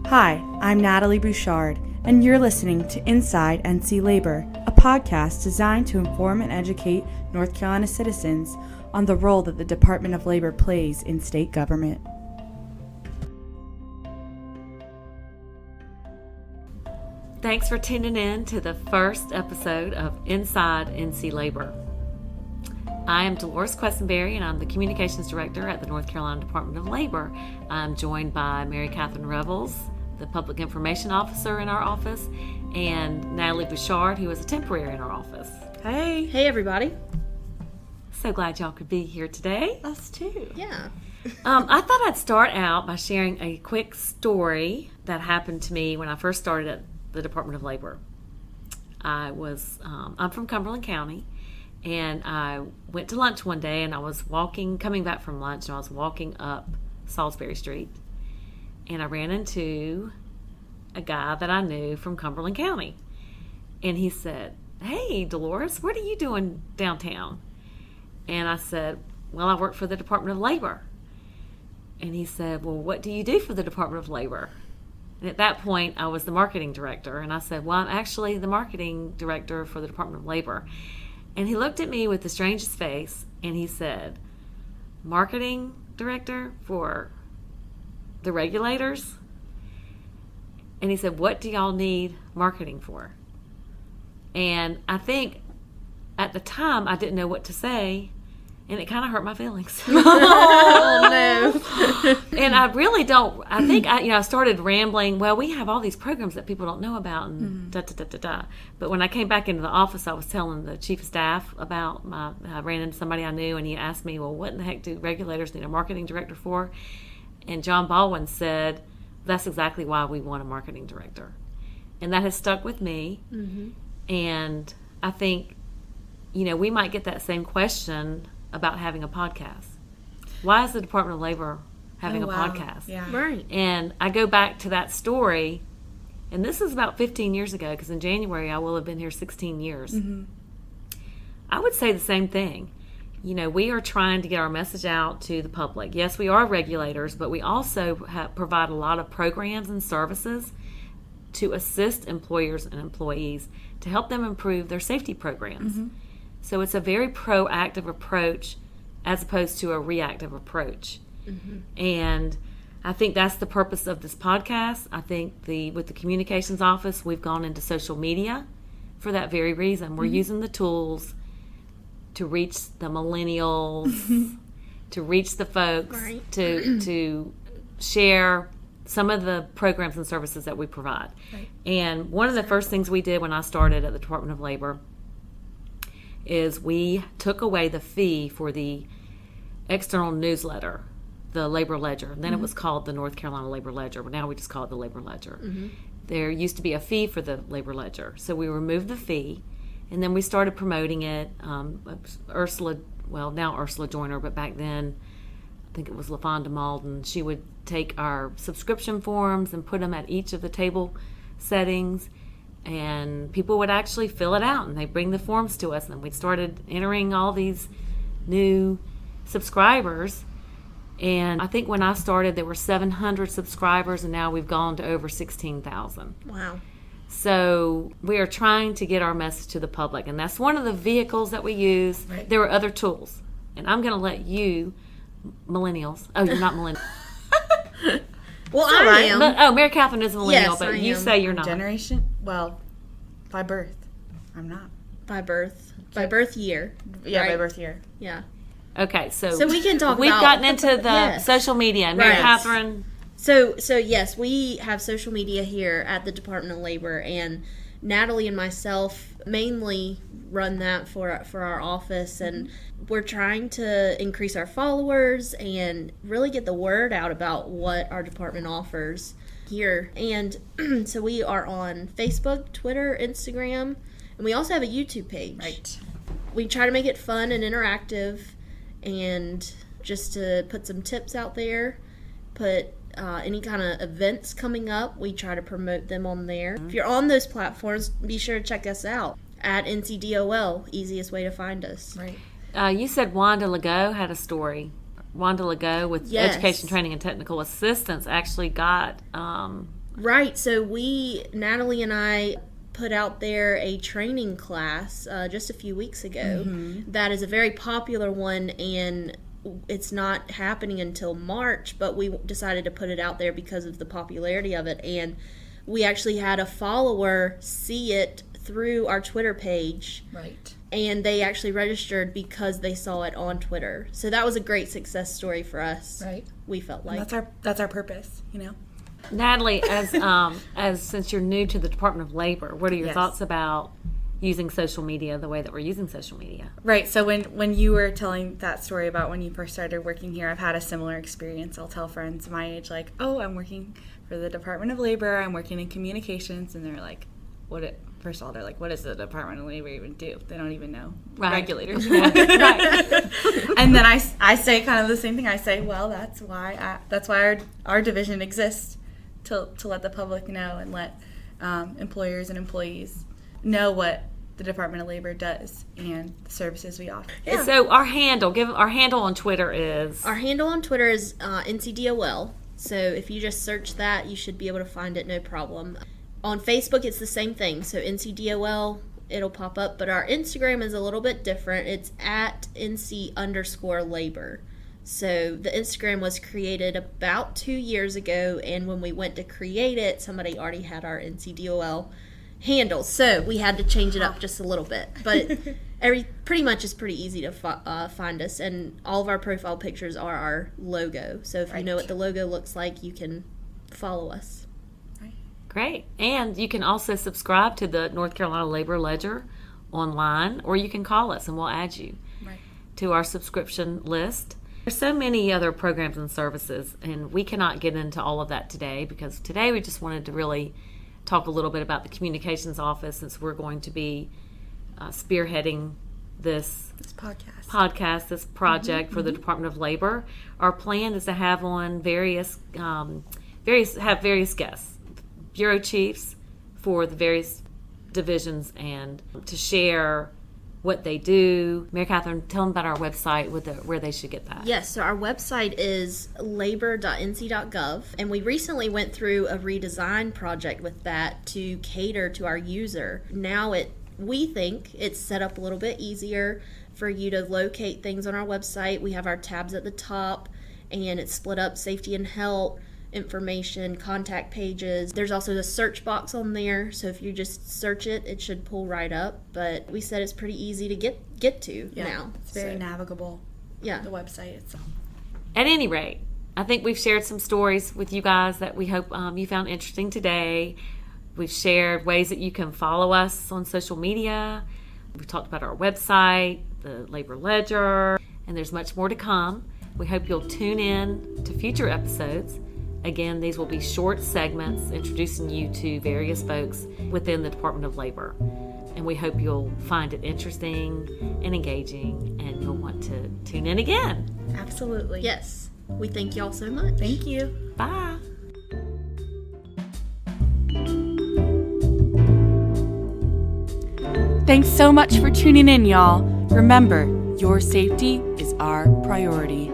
Hi, I'm Natalie Bouchard, and you're listening to Inside NC Labor, a podcast designed to inform and educate North Carolina citizens on the role that the Department of Labor plays in state government. Thanks for tuning in to the first episode of Inside NC Labor. I am Dolores Questenberry, and I'm the Communications Director at the North Carolina Department of Labor. I'm joined by Mary Catherine Revels, the Public Information Officer in our office, and Natalie Bouchard, who is a temporary in our office. Hey! Hey, everybody. So glad y'all could be here today. Us too. Yeah. I thought I'd start out by sharing a quick story that happened to me when I first started at the Department of Labor. I'm from Cumberland County, and I went to lunch one day, and I was coming back from lunch, and I was walking up Salisbury Street, and I ran into a guy that I knew from Cumberland County. And he said, "Hey, Dolores, what are you doing downtown?" And I said, "Well, I work for the Department of Labor." And he said, "Well, what do you do for the Department of Labor?" And at that point, I was the marketing director. And I said, "Well, I'm actually the marketing director for the Department of Labor." And he looked at me with the strangest face, and he said, "Marketing director for the regulators?" And he said, "What do y'all need marketing for?" And I think at the time I didn't know what to say, and it kind of hurt my feelings. Oh, no. And I really don't. I think I started rambling. Well, we have all these programs that people don't know about, and da da da da da. But when I came back into the office, I was telling the chief of staff about I ran into somebody I knew, and he asked me, "Well, what in the heck do regulators need a marketing director for?" And John Baldwin said, "That's exactly why we want a marketing director," and that has stuck with me. Mm-hmm. And I think, we might get that same question about having a podcast. Why is the Department of Labor having a podcast? Yeah. Right. And I go back to that story, and this is about 15 years ago, because in January I will have been here 16 years. Mm-hmm. I would say the same thing. We are trying to get our message out to the public. Yes, we are regulators, but we also provide a lot of programs and services to assist employers and employees to help them improve their safety programs. Mm-hmm. So it's a very proactive approach as opposed to a reactive approach. Mm-hmm. And I think that's the purpose of this podcast. I think with the communications office, we've gone into social media for that very reason. We're using the tools to reach the millennials, to reach the folks, right. to share some of the programs and services that we provide. Right. And one of the first things we did when I started at the Department of Labor is we took away the fee for the external newsletter, the Labor Ledger. And then it was called the North Carolina Labor Ledger, but now we just call it the Labor Ledger. Mm-hmm. There used to be a fee for the Labor Ledger. So we removed the fee, and then we started promoting it. Ursula Joyner, but back then I think it was LaFonda Malden. She would take our subscription forms and put them at each of the table settings, and people would actually fill it out, and they'd bring the forms to us, and we started entering all these new subscribers. And I think when I started, there were 700 subscribers, and now we've gone to over 16,000. Wow. So we are trying to get our message to the public, and that's one of the vehicles that we use. Right. There are other tools, and I'm going to let you, millennials. Oh, you're not millennials. Well, I am. But, Mary Catherine is a millennial, Yes, but I you am. say you're not. Generation? Well, by birth. I'm not. By birth. By birth year. Yeah, right? by birth year. Yeah. Okay, so we can talk we've about... gotten into the Yes. social media. And Mary Right. Catherine... So yes, we have social media here at the Department of Labor, and Natalie and myself mainly run that for our office, and we're trying to increase our followers and really get the word out about what our department offers here. And so we are on Facebook, Twitter, Instagram, and we also have a YouTube page. Right. We try to make it fun and interactive, and just to put some tips out there, put any kind of events coming up, we try to promote them on there. If you're on those platforms, be sure to check us out at NCDOL, easiest way to find us. Right. You said Wanda Legault had a story. Wanda Legault with Yes. Education, Training, and Technical Assistance actually got Right. So Natalie and I put out there a training class just a few weeks ago. That is a very popular one, and it's not happening until March, but we decided to put it out there because of the popularity of it. And we actually had a follower see it through our Twitter page. Right. And they actually registered because they saw it on Twitter. So that was a great success story for us. Right. We felt like. That's our purpose, you know. Natalie, as since you're new to the Department of Labor, what are your Yes. thoughts about using social media the way that we're using social media? Right. So when you were telling that story about when you first started working here, I've had a similar experience. I'll tell friends my age, like, oh, I'm working for the Department of Labor. I'm working in communications. And they're like, first of all, they're like, what does the Department of Labor even do? They don't even know. Right. Regulators. Right. And then I say kind of the same thing. I say, well, that's why our division exists, to let the public know and let employers and employees know what the Department of Labor does and the services we offer. Yeah. So our handle on Twitter is... Our handle on Twitter is NCDOL. So if you just search that, you should be able to find it, no problem. On Facebook, it's the same thing. So NCDOL, it'll pop up. But our Instagram is a little bit different. It's at NC_labor. So the Instagram was created about 2 years ago. And when we went to create it, somebody already had our NCDOL handle. So we had to change it up just a little bit. But pretty much is pretty easy to find us. And all of our profile pictures are our logo. So if you know what the logo looks like, you can follow us. Great. And you can also subscribe to the North Carolina Labor Ledger online, or you can call us and we'll add you to our subscription list. There's so many other programs and services, and we cannot get into all of that today because today we just wanted to really talk a little bit about the communications office, since we're going to be spearheading this podcast, this project for the Department of Labor. Our plan is to have on various guests, bureau chiefs for the various divisions, and to share what they do. Mary Catherine, tell them about our website where they should get that. Yes, so our website is labor.nc.gov, and we recently went through a redesign project with that to cater to our user. Now we think it's set up a little bit easier for you to locate things on our website. We have our tabs at the top, and it's split up safety and health, information, contact pages. There's also the search box on there, so if you just search it, it should pull right up. But we said it's pretty easy to get to now. It's very navigable. Yeah, the website itself. At any rate, I think we've shared some stories with you guys that we hope you found interesting today. We've shared ways that you can follow us on social media. We've talked about our website, the Labor Ledger, and there's much more to come. We hope you'll tune in to future episodes. Again, these will be short segments introducing you to various folks within the Department of Labor. And we hope you'll find it interesting and engaging, and you'll want to tune in again. Absolutely. Yes. We thank y'all so much. Thank you. Bye. Thanks so much for tuning in, y'all. Remember, your safety is our priority.